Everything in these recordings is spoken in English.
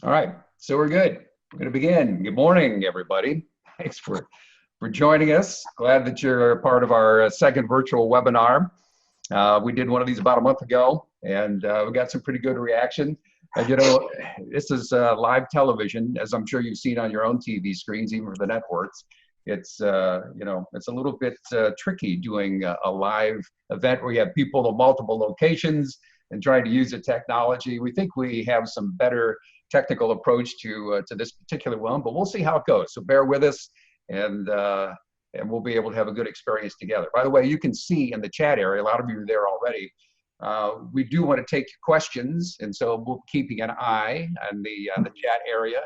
All right, so we're good. We're going to begin. Good morning, everybody. Thanks for joining us. Glad that you're a part of our second virtual webinar. We did one of these about a month ago, and we got some pretty good reaction. This is live television, as I'm sure you've seen on your own TV screens, even for the networks. It's a little bit tricky doing a live event where you have people in multiple locations and trying to use the technology. We think we have some better technical approach to this particular one, but we'll see how it goes. So bear with us, and we'll be able to have a good experience together. By the way, you can see in the chat area, a lot of you are there already. We do want to take questions, and so we'll be keeping an eye on the chat area.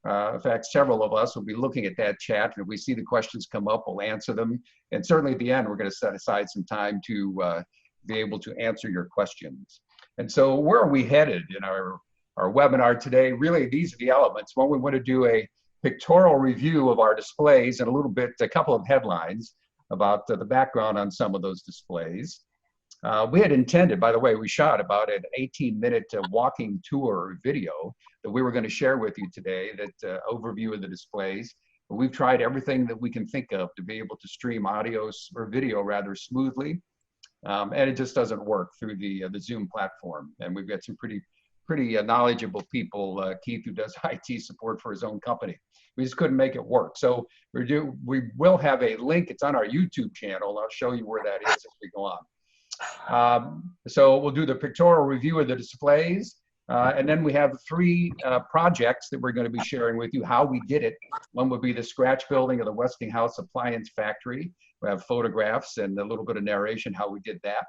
In fact, several of us will be looking at that chat, and if we see the questions come up, we'll answer them. And certainly at the end, we're going to set aside some time to be able to answer your questions. And so where are we headed in our webinar today? Really, these are the elements. One, we want to do a pictorial review of our displays and a couple of headlines about the background on some of those displays. We had intended, by the way, we shot about an 18-minute walking tour video that we were going to share with you today, that overview of the displays. But we've tried everything that we can think of to be able to stream audio or video rather smoothly, and it just doesn't work through the Zoom platform. And we've got some pretty knowledgeable people, Keith, who does IT support for his own company. We just couldn't make it work. So we will have a link. It's on our YouTube channel. I'll show you where that is as we go on. So we'll do the pictorial review of the displays. And then we have three projects that we're going to be sharing with you how we did it. One would be the scratch building of the Westinghouse Appliance Factory. We have photographs and a little bit of narration how we did that.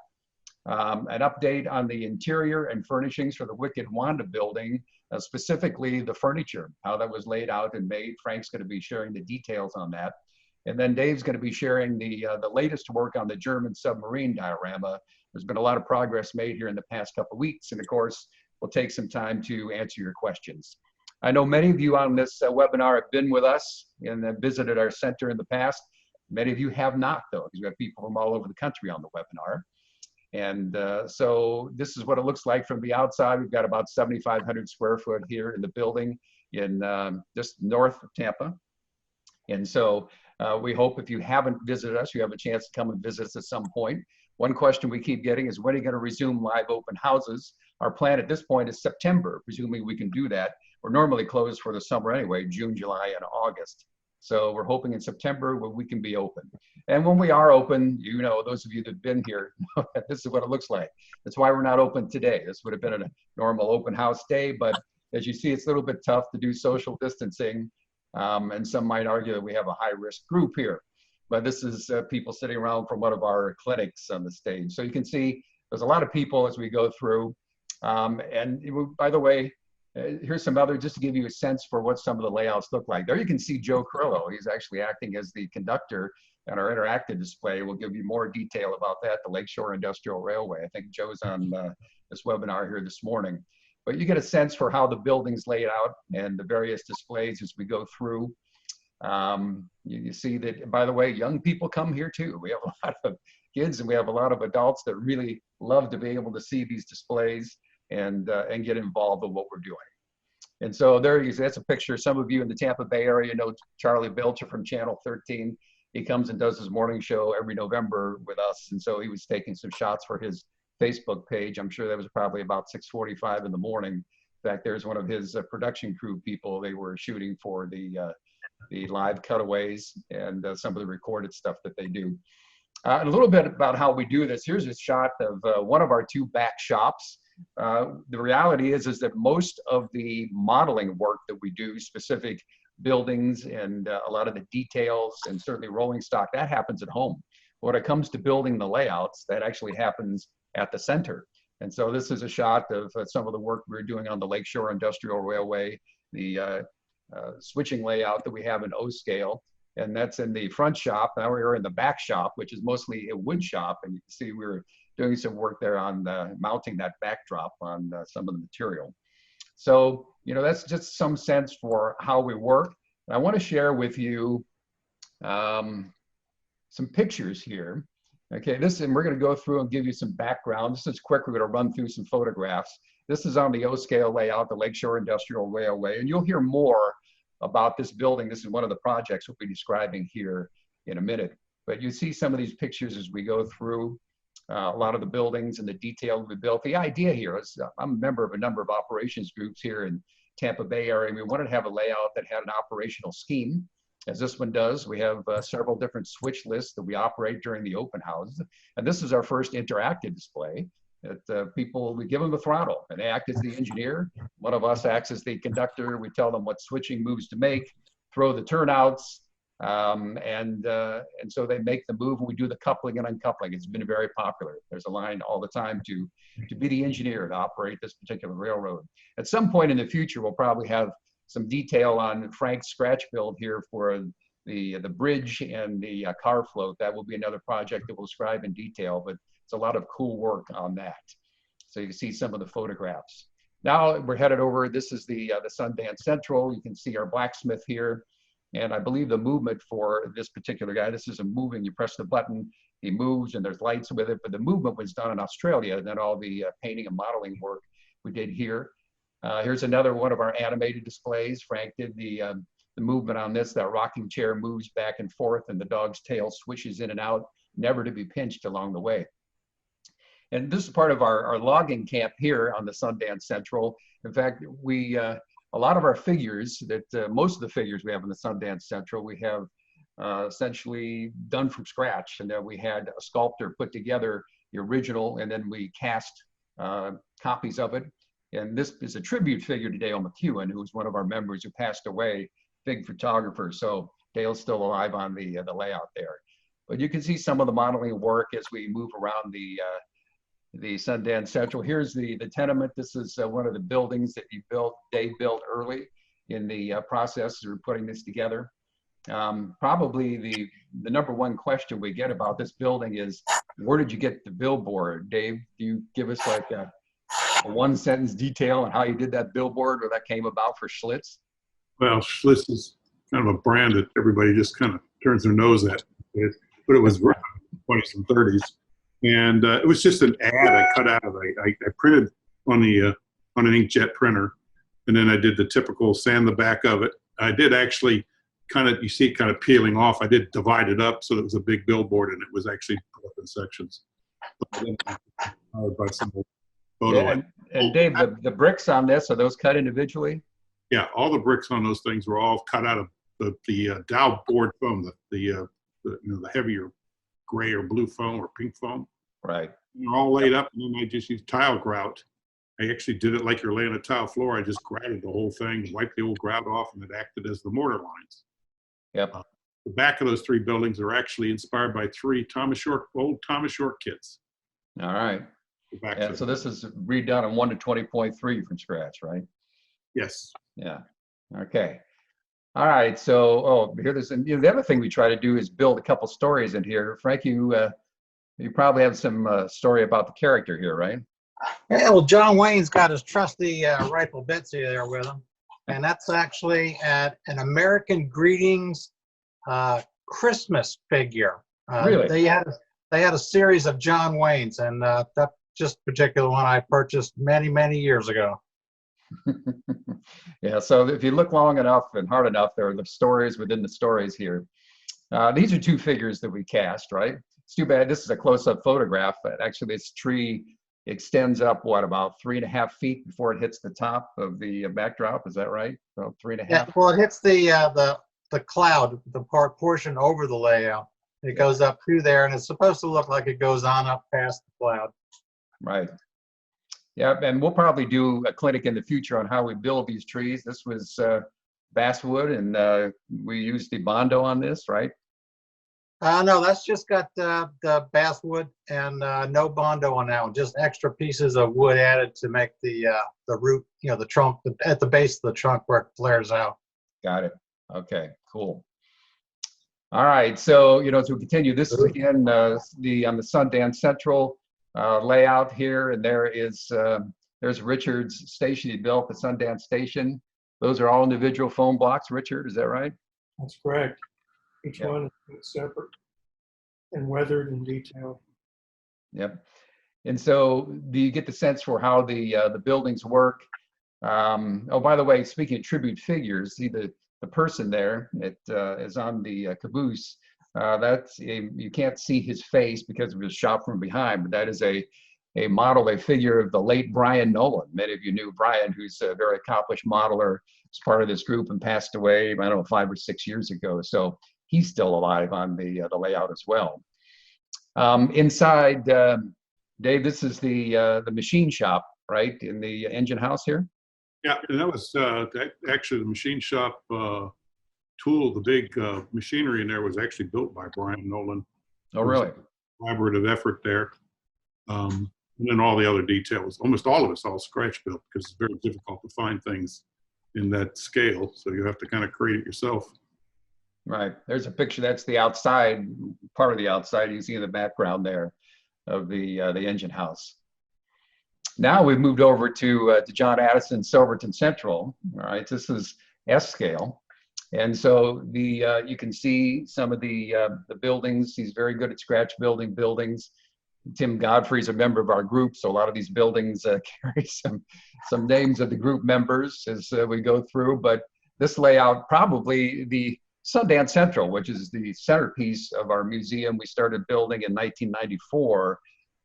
An update on the interior and furnishings for the Wicked Wanda building, specifically the furniture, how that was laid out and made. Frank's going to be sharing the details on that. And then Dave's going to be sharing the latest work on the German submarine diorama. There's been a lot of progress made here in the past couple of weeks, and of course, we'll take some time to answer your questions. I know many of you on this webinar have been with us and have visited our center in the past. Many of you have not, though, because we have people from all over the country on the webinar. And so this is what it looks like from the outside. We've got about 7,500 square foot here in the building in just north of Tampa. And so we hope if you haven't visited us, you have a chance to come and visit us at some point. One question we keep getting is, when are you going to resume live open houses? Our plan at this point is September. Presumably we can do that. We're normally closed for the summer anyway, June, July, and August. So we're hoping in September when we can be open. And when we are open, you know, those of you that have been here, this is what it looks like. That's why we're not open today. This would have been a normal open house day, but as you see, it's a little bit tough to do social distancing. And some might argue that we have a high-risk group here. But this is people sitting around from one of our clinics on the stage. So you can see there's a lot of people as we go through. By the way, here's some other, just to give you a sense for what some of the layouts look like. There you can see Joe Carrillo. He's actually acting as the conductor on our interactive display. We'll give you more detail about that, the Lakeshore Industrial Railway. I think Joe's on this webinar here this morning. But you get a sense for how the building's laid out and the various displays as we go through. You see that, by the way, young people come here too. We have a lot of kids and we have a lot of adults that really love to be able to see these displays and get involved in what we're doing. And so there you see, that's a picture. Some of you in the Tampa Bay area know Charlie Belcher from Channel 13. He comes and does his morning show every November with us. And so he was taking some shots for his Facebook page. I'm sure that was probably about 6:45 in the morning. In fact, there's one of his production crew people. They were shooting for the live cutaways and some of the recorded stuff that they do. A little bit about how we do this. Here's a shot of one of our two back shops. The reality is that most of the modeling work that we do, specific buildings and a lot of the details and certainly rolling stock, that happens at home. When it comes to building the layouts, that actually happens at the center. And so this is a shot of some of the work we're doing on the Lakeshore Industrial Railway, the switching layout that we have in O-scale. And that's in the front shop. Now we're in the back shop, which is mostly a wood shop. And you can see we're doing some work there on mounting that backdrop on some of the material. So, you know, that's just some sense for how we work. And I want to share with you some pictures here. Okay, and we're going to go through and give you some background. This is quick. We're going to run through some photographs. This is on the O-scale layout, the Lakeshore Industrial Railway, and you'll hear more about this building. This is one of the projects we'll be describing here in a minute. But you see some of these pictures as we go through a lot of the buildings and the detail we built. The idea here is I'm a member of a number of operations groups here in Tampa Bay area. And we wanted to have a layout that had an operational scheme, as this one does. We have several different switch lists that we operate during the open houses. And this is our first interactive display that we give them the throttle and they act as the engineer. One of us acts as the conductor. We tell them what switching moves to make, throw the turnouts, and so they make the move and we do the coupling and uncoupling. It's been very popular. There's a line all the time to be the engineer to operate this particular railroad. At some point in the future, we'll probably have some detail on Frank's scratch build here for the bridge and the car float. That will be another project that we'll describe in detail, but it's a lot of cool work on that. So you can see some of the photographs. Now we're headed over, this is the Sundance Central. You can see our blacksmith here. And I believe the movement for this particular guy, this is a moving, you press the button, he moves and there's lights with it, but the movement was done in Australia, and then all the painting and modeling work we did here. Here's another one of our animated displays. Frank did the movement on this. That rocking chair moves back and forth and the dog's tail swishes in and out, never to be pinched along the way. And this is part of our logging camp here on the Sundance Central. In fact, a lot of our figures, most of the figures we have in the Sundance Central, we have essentially done from scratch. And then we had a sculptor put together the original, and then we cast copies of it. And this is a tribute figure to Dale McEwen, who was one of our members who passed away, big photographer. So Dale's still alive on the layout there. But you can see some of the modeling work as we move around the Sundance Central. Here's the tenement. This is one of the buildings that Dave built early in the process of putting this together. Probably the number one question we get about this building is, where did you get the billboard? Dave, do you give us like a one sentence detail on how you did that billboard or that came about for Schlitz? Well, Schlitz is kind of a brand that everybody just kind of turns their nose at, but it was 20s and 30s. And it was just an ad I cut out of it. I printed on an inkjet printer, and then I did the typical sand the back of it. I did actually you see it kind of peeling off. I did divide it up so that it was a big billboard, and it was actually put up in sections. By some photo. Yeah, and Dave, the bricks on this, are those cut individually? Yeah, all the bricks on those things were all cut out of the Dow board foam, the heavier gray or blue foam or pink foam. Right. They're all laid up, and then I just used tile grout. I actually did it like you're laying a tile floor. I just grouted the whole thing, wiped the old grout off, and it acted as the mortar lines. Yep. The back of those three buildings are actually inspired by three old Thomas Short kits. All right. And so this is redone on 1 to 20.3 from scratch, right? Yes. Yeah. Okay. All right. So, here there's, and the other thing we try to do is build a couple stories in here. Frank, you probably have some story about the character here, right? Yeah, well, John Wayne's got his trusty rifle Betsy there with him. And that's actually at an American Greetings Christmas figure. Really? They had a series of John Waynes, and that just particular one I purchased many, many years ago. Yeah, so if you look long enough and hard enough, there are the stories within the stories here. These are two figures that we cast, right? It's too bad this is a close-up photograph, but actually this tree extends up, what, about 3.5 feet before it hits the top of the backdrop, is that right? About 3.5? Yeah, well, it hits the cloud, the portion over the layout. It goes up through there, and it's supposed to look like it goes on up past the cloud. Right. Yeah, and we'll probably do a clinic in the future on how we build these trees. This was basswood, and we used the Bondo on this, right? No, that's just got the basswood and no Bondo on that one. Just extra pieces of wood added to make the root, the trunk, at the base of the trunk where it flares out. Got it. Okay, cool. All right, so as we continue, this is again on the Sundance Central layout here, and there's Richard's station he built, the Sundance Station. Those are all individual foam blocks, Richard, is that right? That's correct. Each one is separate. and weathered and detailed. Yep. And so do you get the sense for how the buildings work? Oh, by the way, speaking of tribute figures, see the person there that is on the caboose. You can't see his face because it was shot from behind, but that is a model, a figure of the late Brian Nolan. Many of you knew Brian, who's a very accomplished modeler, is part of this group and passed away, I don't know, 5 or 6 years ago. So he's still alive on the layout as well. Inside, Dave, this is the machine shop, right, in the engine house here? Yeah, and that was actually the machine shop tool. The big machinery in there was actually built by Brian Nolan. Oh, really? Collaborative effort there. And then all the other details, almost all of it's all scratch built because it's very difficult to find things in that scale. So you have to kind of create it yourself. Right. There's a picture. That's the outside, part of the outside. You see in the background there of the engine house. Now we've moved over to John Addison Silverton Central. All right. This is S scale. And so you can see some of the buildings. He's very good at scratch building buildings. Tim Godfrey's a member of our group, so a lot of these buildings carry some names of the group members as we go through. But this layout, probably the Sundance Central, which is the centerpiece of our museum, we started building in 1994.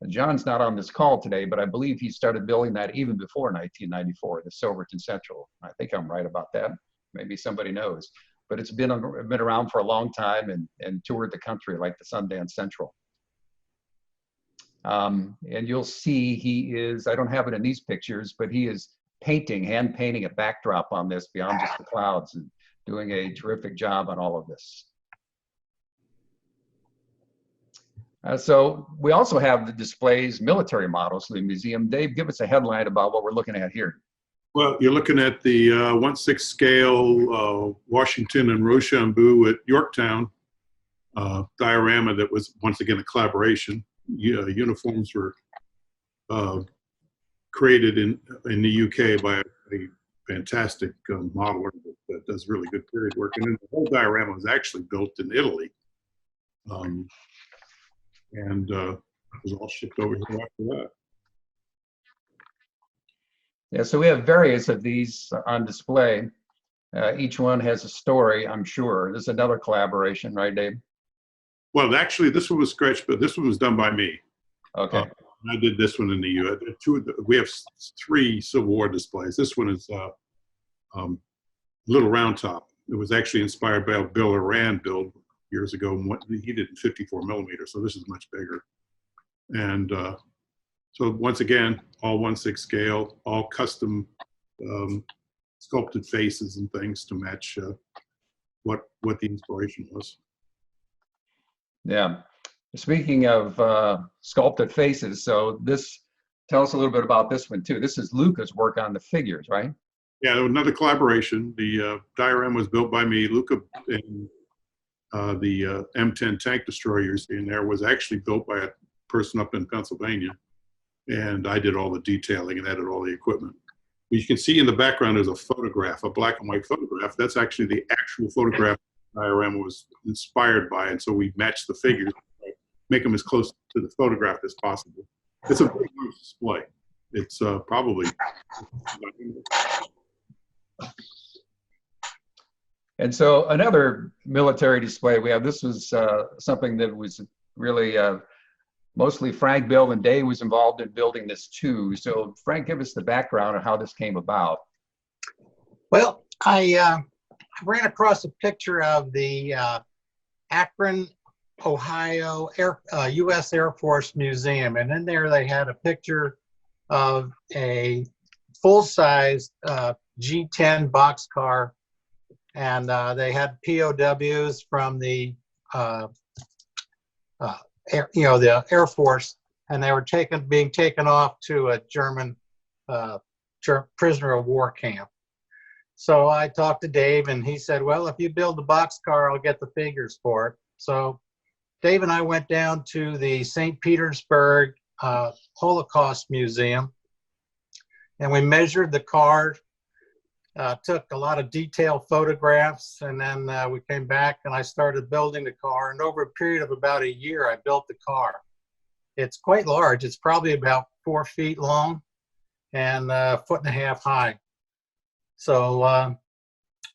John's not on this call today, but I believe he started building that even before 1994, the Silverton Central. I think I'm right about that. Maybe somebody knows. But it's been around for a long time and toured the country like the Sundance Central. And you'll see he is, I don't have it in these pictures, but he is hand painting a backdrop on this beyond just the clouds and doing a terrific job on all of this. So we also have the displays, military models in the museum. Dave, give us a headline about what we're looking at here. Well, you're looking at the 1/6 scale Washington and Rochambeau at Yorktown diorama that was once again a collaboration. Uniforms were created in the UK by a fantastic modeler that does really good period work. And then the whole diorama was actually built in Italy. And it was all shipped over here after that. Yeah, so we have various of these on display. Each one has a story, I'm sure. This is another collaboration, right, Dave? Well, actually, this one was scratched, but this one was done by me. Okay. I did this one in the U.S. We have 3 Civil War displays. This one is Little Round Top. It was actually inspired by a Bill Oran build years ago. He did in 54 millimeters, so this is much bigger. And so once again, all 1/6 scale, all custom sculpted faces and things to match what the inspiration was. Yeah. Speaking of sculpted faces, so tell us a little bit about this one too. This is Luca's work on the figures, right? Yeah, another collaboration. The diorama was built by me. Luca and the M10 tank destroyers in there was actually built by a person up in Pennsylvania. And I did all the detailing and added all the equipment. You can see in the background there's a photograph, a black and white photograph. That's actually the actual photograph the diorama was inspired by. And so we matched the figures, make them as close to the photograph as possible. It's a very nice display. It's probably. And so another military display we have, this was something that was really mostly Frank, Bill, and Dave was involved in building this too. So Frank, give us the background of how this came about. Well, I ran across a picture of the Akron, Ohio U.S. Air Force Museum. And in there they had a picture of a full-size G-10 boxcar. And they had POWs from the the Air Force, and they were being taken off to a German prisoner of war camp. So I talked to Dave, and he said, well, if you build the boxcar, I'll get the figures for it. So Dave and I went down to the St. Petersburg Holocaust Museum, and we measured the car took a lot of detailed photographs, and then we came back and I started building the car. And over a period of about a year, I built the car. It's quite large. It's probably about 4 feet long and a 1.5 feet high. So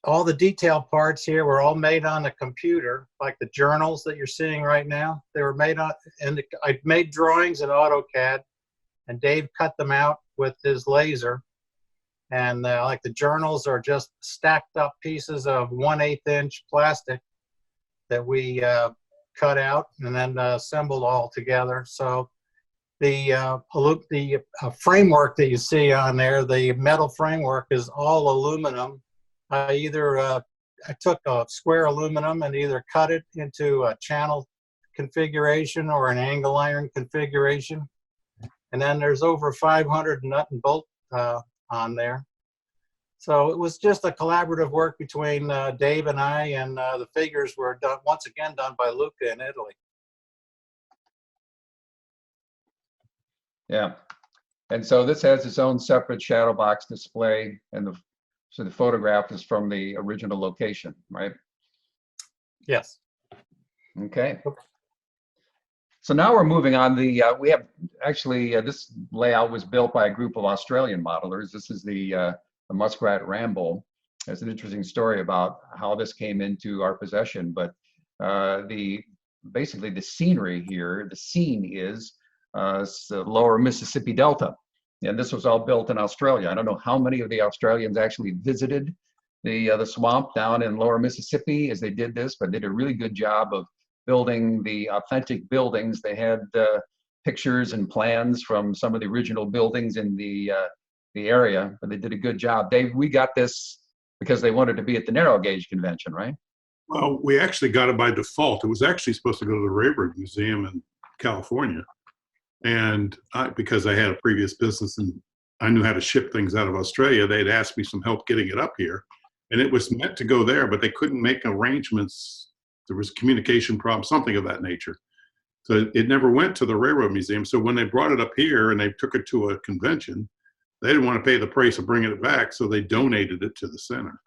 all the detail parts here were all made on the computer, like the journals that you're seeing right now. They were made on, and I made drawings in AutoCAD, and Dave cut them out with his laser. And like the journals are just stacked up pieces of 1/8 inch plastic that we cut out and then assembled all together. So the framework that you see on there, the metal framework, is all aluminum. I took a square aluminum and either cut it into a channel configuration or an angle iron configuration. And then there's over 500 nut and bolt on there. So it was just a collaborative work between Dave and I, and the figures were done, once again, done by Luca in Italy. Yeah. And so this has its own separate shadow box display, and so the photograph is from the original location, right? Yes. Okay. So now we're moving on. We have actually this layout was built by a group of Australian modelers. This is the Muskrat Ramble. There's an interesting story about how this came into our possession, but basically the scenery here, the scene is the lower Mississippi Delta. And this was all built in Australia. I don't know how many of the Australians actually visited the swamp down in lower Mississippi as they did this, but they did a really good job of building the authentic buildings. They had pictures and plans from some of the original buildings in the area, but they did a good job. Dave, we got this because they wanted to be at the narrow gauge convention, right? Well, we actually got it by default. It was actually supposed to go to the Railroad Museum in California. And because I had a previous business and I knew how to ship things out of Australia, they'd asked me some help getting it up here. And it was meant to go there, but they couldn't make arrangements. There was communication problems, something of that nature. So it never went to the Railroad Museum. So when they brought it up here and they took it to a convention, they didn't want to pay the price of bringing it back, so they donated it to the center.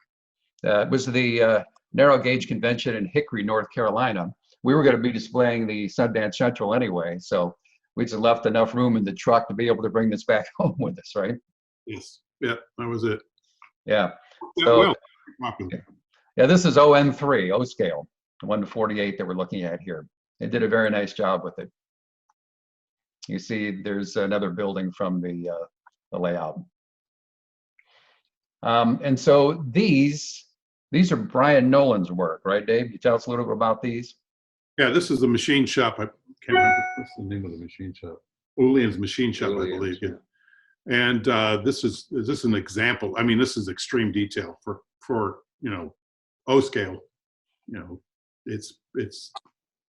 It was the narrow gauge convention in Hickory, North Carolina. We were going to be displaying the Sundance Central anyway, so we just left enough room in the truck to be able to bring this back home with us, right? Yes, yeah, that was it. Yeah. So, yeah, this is ON3, O scale, 1:48 that we're looking at here. They did a very nice job with it. You see, there's another building from the layout. And so these are Brian Nolan's work, right, Dave? You tell us a little bit about these? Yeah, this is the machine shop. I can't remember what's the name of the machine shop. Julian's Machine Shop, I believe. Yeah. And this is an example. I mean, this is extreme detail for O scale. It's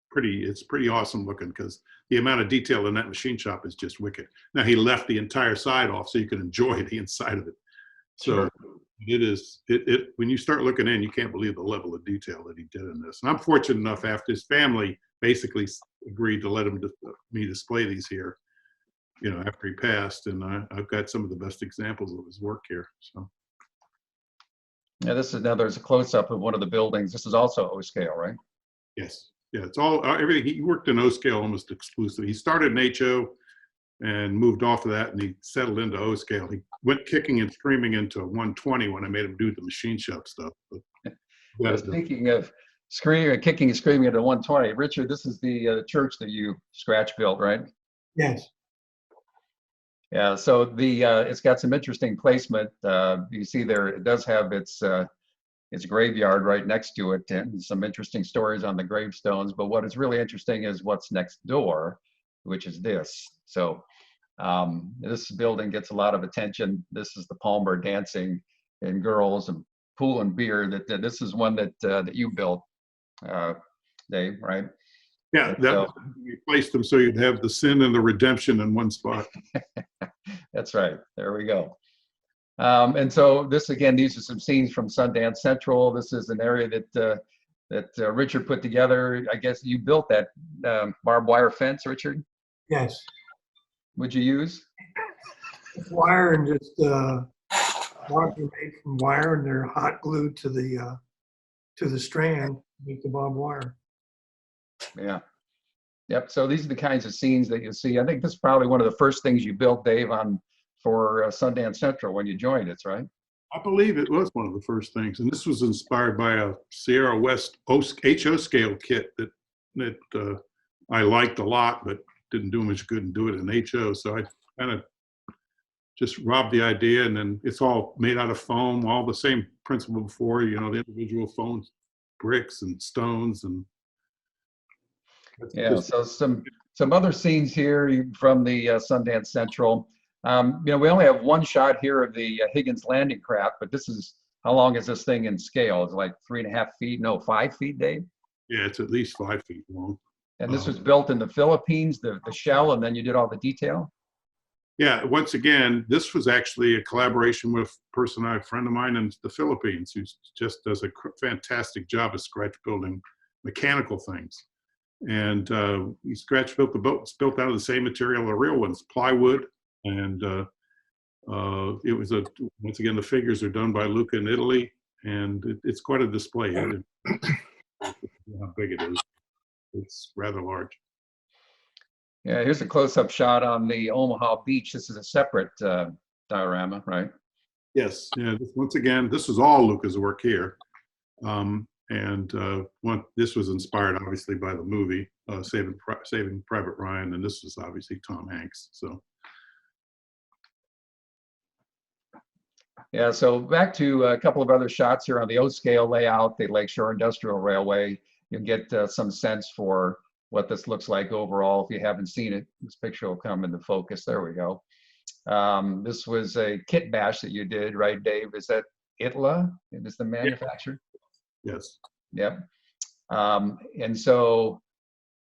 pretty awesome looking, because the amount of detail in that machine shop is just wicked. Now, he left the entire side off so you can enjoy the inside of it. So Sure. it is when you start looking in, you can't believe the level of detail that he did in this. And I'm fortunate enough, after his family basically agreed to let me display these here, after he passed, and I've got some of the best examples of his work here. So Yeah, there's a close-up of one of the buildings. This is also O scale, right? yes, yeah, it's all everything. He worked in O scale almost exclusively. He started in HO and moved off of that, and he settled into O scale. He went kicking and screaming into 120 when I made him do the machine shop stuff. But Speaking of kicking and screaming into 120, Richard, this is the church that you scratch built, right? Yes. Yeah, so it's got some interesting placement. You see there, it does have its graveyard right next to it, and some interesting stories on the gravestones. But what is really interesting is what's next door, which is this. So this building gets a lot of attention. This is the Palmer dancing and girls and pool and beer. This is one that you built, Dave, right? yeah, we placed them so you'd have the sin and the redemption in one spot. That's right. There we go. And so these are some scenes from Sundance Central. This is an area that Richard put together. I guess you built that barbed wire fence, Richard? Yes. Would you use? Wire and just Rods are made from wire, and they're hot glued to the strand with the barbed wire. Yeah. Yep. So these are the kinds of scenes that you see. I think this is probably one of the first things you built, Dave, on for Sundance Central when you joined us, right? I believe it was one of the first things, and this was inspired by a Sierra West HO scale kit that I liked a lot, but didn't do much good and do it in HO. So I kind of just robbed the idea, and then it's all made out of foam, all the same principle before, you know, the individual foam bricks and stones, and Yeah. So some other scenes here from the Sundance Central. You know, we only have one shot here of the Higgins landing craft, but this is, how long is this thing in scale? It's like 3.5 feet, no, 5 feet, Dave? yeah, it's at least 5 feet long. And this was built in the Philippines, the shell, and then you did all the detail? Yeah, once again, this was actually a collaboration with a friend of mine in the Philippines who just does a fantastic job of scratch building mechanical things. And he scratch built the boat. It's built out of the same material, the real ones, plywood. And it was once again, the figures are done by Luca in Italy, and it's quite a display. I don't know how big it is. It's rather large. Yeah, here's a close-up shot on the Omaha beach. This is a separate diorama, right? Yes. Yeah. Once again, this was all Luca's work here. This was inspired obviously by the movie Saving Private Ryan, and this was obviously Tom Hanks. So yeah, so back to a couple of other shots here on the O-scale layout, the Lakeshore Industrial Railway. You'll get some sense for what this looks like overall. If you haven't seen it, this picture will come into focus. There we go. This was a kit bash that you did, right, Dave? Is that Itla? It is the manufacturer? yes. Yep. And so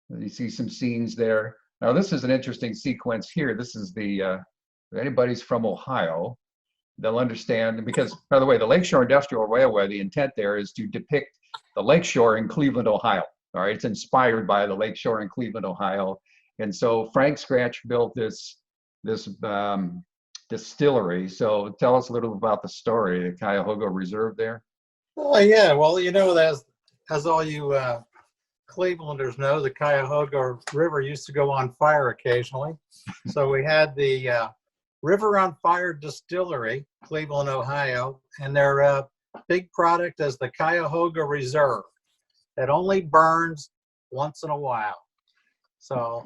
you see some scenes there. Now, this is an interesting sequence here. This is if anybody's from Ohio, they'll understand, because, by the way, the Lakeshore Industrial Railway, the intent there is to depict the lakeshore in Cleveland, Ohio. All right, it's inspired by the lakeshore in Cleveland, Ohio. And so Frank Scratch built this distillery. So tell us a little about the story, the Cuyahoga Reserve there. Oh, yeah. Well, you know, as all you Clevelanders know, the Cuyahoga River used to go on fire occasionally. So we had the River on Fire Distillery, Cleveland, Ohio, and their big product is the Cuyahoga Reserve. It only burns once in a while. So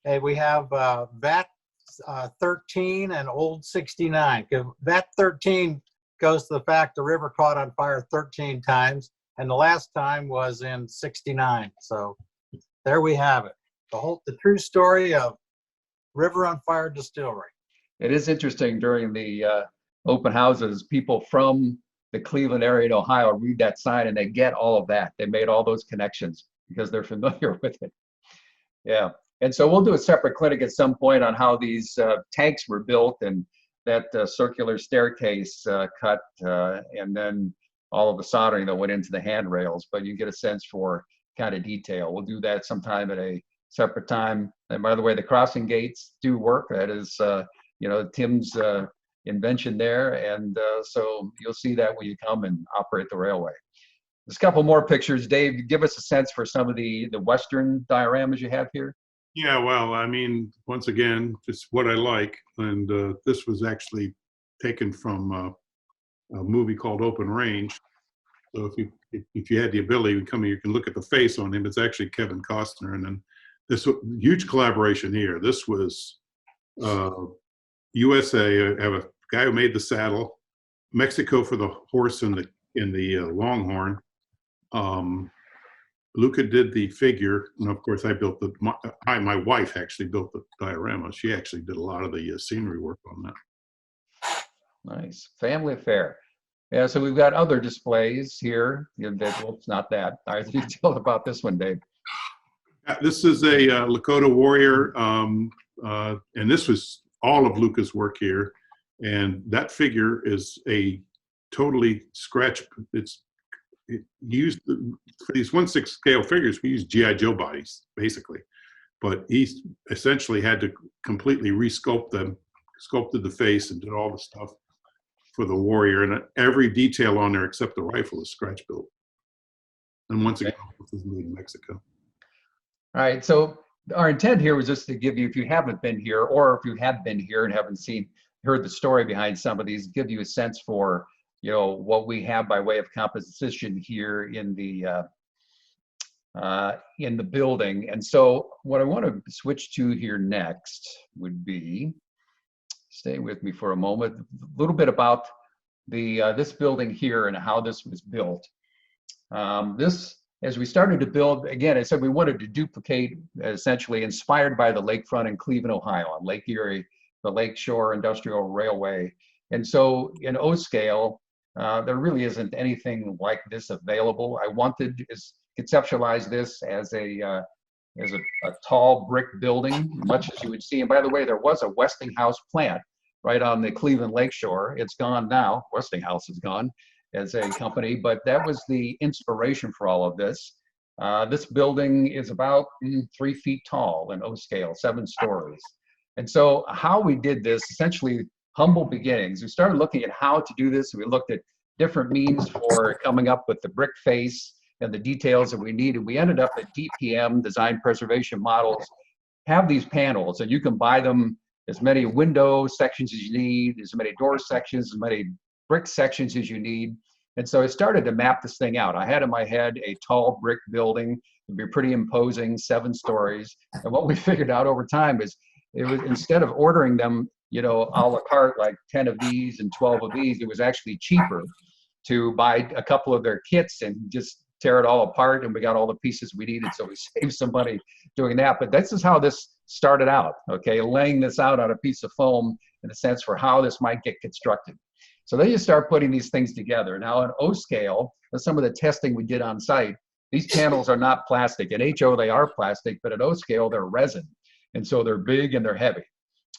hey, we have VAT 13 and Old 69. VAT 13 goes to the fact the river caught on fire 13 times, and the last time was in 69. So there we have it. The true story of River on Fire Distillery. It is interesting during the open houses, people from the Cleveland area in Ohio read that sign and they get all of that. They made all those connections because they're familiar with it. Yeah. And so we'll do a separate clinic at some point on how these tanks were built and that circular staircase cut and then all of the soldering that went into the handrails. But you get a sense for kind of detail. We'll do that sometime at a separate time. And by the way, the crossing gates do work. That is, you know, Tim's invention there. And so you'll see that when you come and operate the railway. There's a couple more pictures. Dave, give us a sense for some of the Western dioramas you have here. Yeah, well, I mean, once again, just what I like. And this was actually taken from a movie called Open Range. So if you had the ability to come here, you can look at the face on him. It's actually Kevin Costner. And then this huge collaboration here. This was USA. I have a guy who made the saddle. Mexico for the horse and the Longhorn. Luca did the figure, and of course I built my wife actually built the diorama. She actually did a lot of the scenery work on that. Nice. Family affair. Yeah, so we've got other displays here. It's not that. All right, you tell about this one, Dave. This is a Lakota warrior, and this was all of Luca's work here. And that figure is a totally scratch. For these 1/6 scale figures, we use G.I. Joe bodies, basically. But he essentially had to completely resculpt them, sculpted the face and did all the stuff. for the Warrior, and every detail on there except the rifle is scratch built. And once again, this is made in Mexico. All right, so our intent here was just to give you, if you haven't been here, or if you have been here and haven't heard the story behind some of these, give you a sense for, what we have by way of composition here in the building. And so what I want to switch to here next would be, stay with me for a moment, a little bit about this building here and how this was built. As we started to build, again, I said we wanted to duplicate, essentially inspired by the lakefront in Cleveland, Ohio, on Lake Erie, the Lakeshore Industrial Railway. And so in O-scale, there really isn't anything like this available. I wanted to conceptualize this as a tall brick building, much as you would see. And by the way, there was a Westinghouse plant right on the Cleveland Lakeshore. It's gone now. Westinghouse is gone as a company, but that was the inspiration for all of this. This building is about 3 feet tall in O-scale, 7 stories. And so how we did this, essentially humble beginnings. We started looking at how to do this. We looked at different means for coming up with the brick face and the details that we needed. We ended up at DPM, Design Preservation Models, have these panels, and you can buy them as many window sections as you need, as many door sections, as many brick sections as you need. And so I started to map this thing out. I had in my head a tall brick building. It'd be pretty imposing, 7 stories. And what we figured out over time is it was, instead of ordering them, a la carte, like 10 of these and 12 of these, it was actually cheaper to buy a couple of their kits and just tear it all apart, and we got all the pieces we needed. So we saved some money doing that. But this is how this started out, okay? Laying this out on a piece of foam in a sense for how this might get constructed. So then you start putting these things together. Now in O-scale, some of the testing we did on site, these panels are not plastic. In HO, they are plastic, but at O-scale, they're resin. And so they're big and they're heavy.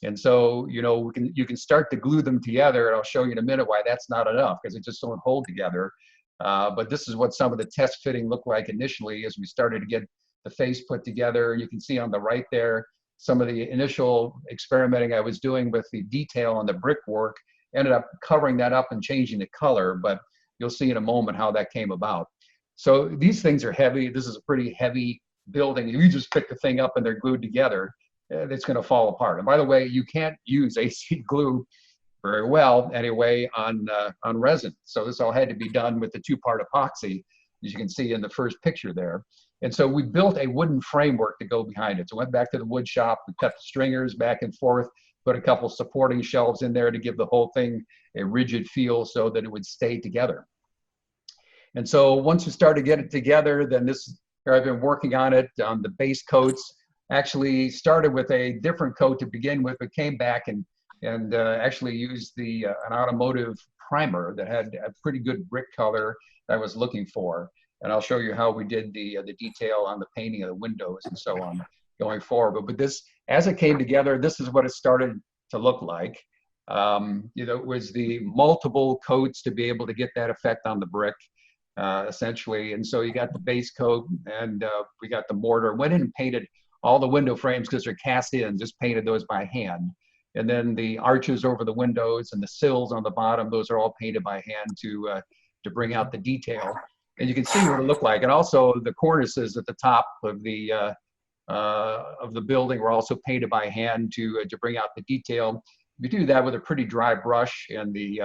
And so, you can start to glue them together, and I'll show you in a minute why that's not enough, because it just don't hold together. But this is what some of the test fitting looked like initially as we started to get the face put together. You can see on the right there, some of the initial experimenting I was doing with the detail on the brickwork, ended up covering that up and changing the color, but you'll see in a moment how that came about. So these things are heavy. This is a pretty heavy building. If you just pick the thing up and they're glued together, it's going to fall apart. And by the way, you can't use AC glue very well anyway on resin. So this all had to be done with the 2-part epoxy, as you can see in the first picture there. And so we built a wooden framework to go behind it. So went back to the wood shop, we cut the stringers back and forth, put a couple supporting shelves in there to give the whole thing a rigid feel so that it would stay together. And so once we started to get it together, then I've been working on it on the base coats. Actually started with a different coat to begin with, but came back and actually used an automotive primer that had a pretty good brick color that I was looking for. And I'll show you how we did the detail on the painting of the windows and so on going forward. But this, as it came together, this is what it started to look like. It was the multiple coats to be able to get that effect on the brick, essentially. And so you got the base coat, and we got the mortar. Went in and painted all the window frames because they're cast in, just painted those by hand. And then the arches over the windows and the sills on the bottom, those are all painted by hand to bring out the detail. And you can see what it looked like. And also the cornices at the top of the building were also painted by hand to bring out the detail. You do that with a pretty dry brush, and you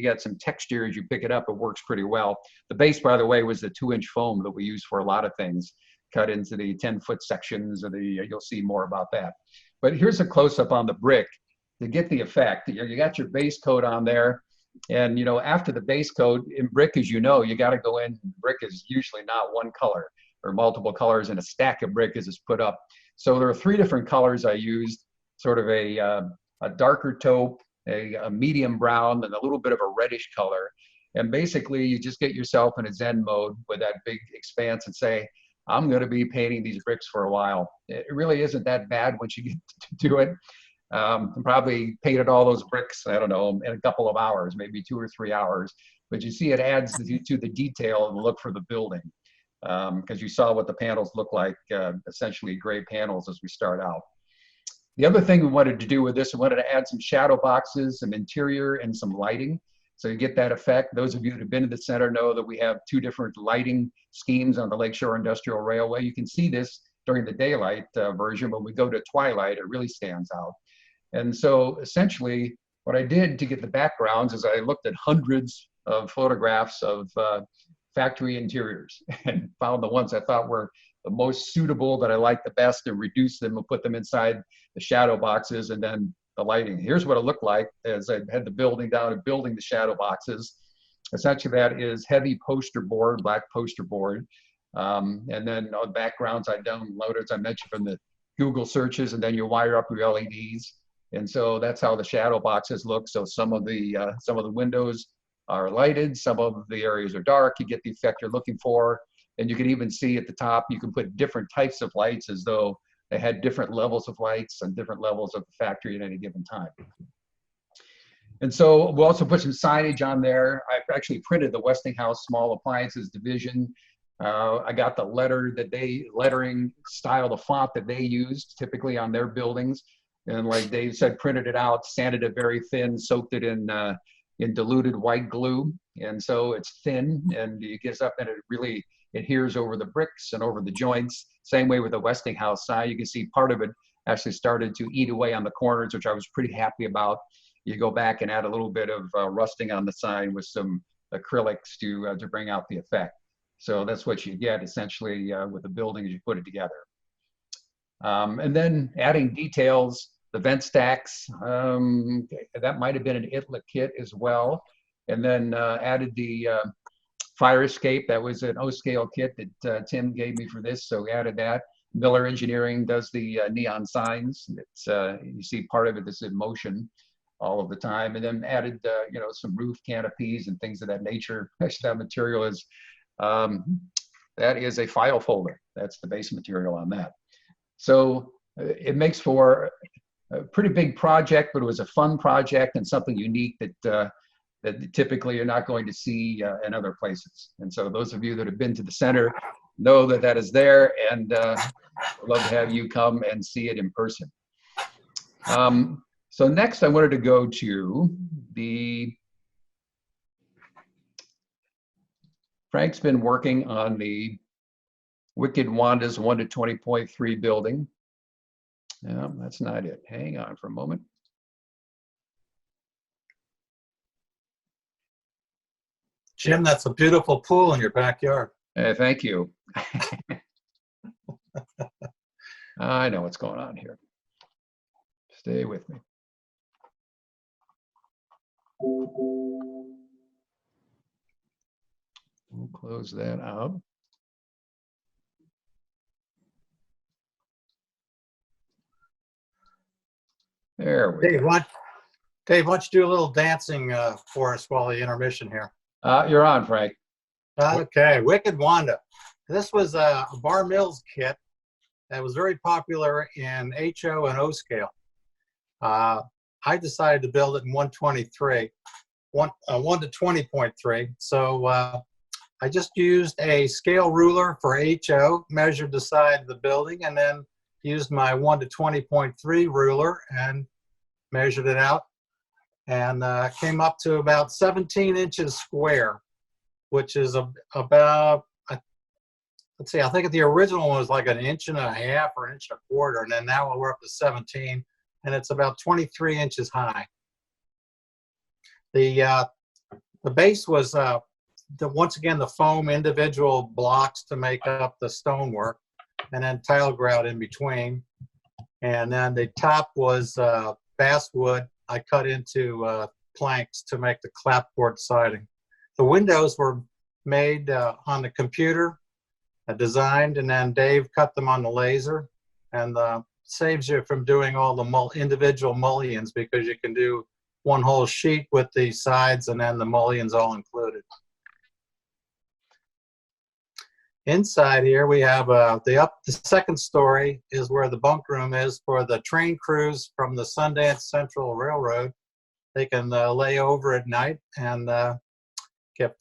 got some texture as you pick it up. It works pretty well. The base, by the way, was the 2-inch foam that we use for a lot of things, cut into the 10-foot sections, and you'll see more about that. But here's a close-up on the brick to get the effect. You got your base coat on there, and after the base coat in brick, as you got to go in. Brick is usually not one color or multiple colors in a stack of brick as it's put up. So there are 3 different colors I used, sort of a darker taupe, a medium brown, and a little bit of a reddish color. And basically, you just get yourself in a Zen mode with that big expanse and say, I'm going to be painting these bricks for a while. It really isn't that bad once you get to do it. Probably painted all those bricks, I don't know, in a couple of hours, maybe 2 or 3 hours. But you see it adds to the detail and the look for the building. Because you saw what the panels look like, essentially gray panels as we start out. The other thing we wanted to do with this, we wanted to add some shadow boxes, some interior, and some lighting. So you get that effect. Those of you that have been to the center know that we have 2 different lighting schemes on the Lakeshore Industrial Railway. You can see this during the daylight version. When we go to twilight, it really stands out. And so essentially what I did to get the backgrounds is I looked at hundreds of photographs of factory interiors and found the ones I thought were the most suitable, that I liked the best, and reduced them and put them inside the shadow boxes, and then the lighting. Here's what it looked like as I had the building down and building the shadow boxes. Essentially that is heavy poster board, black poster board. And then backgrounds I downloaded, as I mentioned, from the Google searches, and then you wire up your LEDs. And so that's how the shadow boxes look. So some of the windows are lighted, some of the areas are dark. You get the effect you're looking for. And you can even see at the top, you can put different types of lights as though they had different levels of lights and different levels of the factory at any given time. And so we'll also put some signage on there. I've actually printed the Westinghouse Small Appliances Division. I got the lettering style, the font that they used typically on their buildings. And like Dave said, printed it out, sanded it very thin, soaked it in diluted white glue. And so it's thin, and it gets up and it really adheres over the bricks and over the joints. Same way with the Westinghouse side. You can see part of it actually started to eat away on the corners, which I was pretty happy about. You go back and add a little bit of rusting on the side with some acrylics to bring out the effect. So that's what you get essentially with the building as you put it together. And then adding details, the vent stacks, that might have been an ITLA kit as well. And then added the fire escape. That was an O-scale kit that Tim gave me for this, so we added that. Miller Engineering does the neon signs. It's you see part of it is in motion all of the time, and then added you know, some roof canopies and things of that nature. That material is that is a file folder. That's the base material on that. So it makes for a pretty big project, but it was a fun project and something unique that that typically you're not going to see in other places. And so those of you that have been to the center know that that is there, and I'd love to have you come and see it in person. So next I wanted to go to Frank's been working on the Wicked Wanda's 1 to 20.3 building. No, that's not it. Hang on for a moment. Jim, that's a beautiful pool in your backyard. Thank you. I know what's going on here. Stay with me. We'll close that out. There we Dave, go. Dave, why don't you do a little dancing for us while the intermission here? You're on, Frank. Okay, Wicked Wanda. This was a Bar Mills kit that was very popular in HO and O scale. I decided to build it in 1 to 20.3. So I just used a scale ruler for HO, measured the side of the building, and then used my 1 to 20.3 ruler and measured it out, and came up to about 17 inches square, which is about, let's see, I think the original one was like 1.5 inches or 1.25 inches, and then now we're up to 17, and it's about 23 inches high. The base was, once again, the foam individual blocks to make up the stonework, and then tile grout in between. And then the top was basswood I cut into planks to make the clapboard siding. The windows were made on the computer, designed, and then Dave cut them on the laser, and saves you from doing all the individual mullions, because you can do one whole sheet with the sides and then the mullions all included. Inside here we have the second story is where the bunk room is for the train crews from the Sundance Central Railroad. They can lay over at night and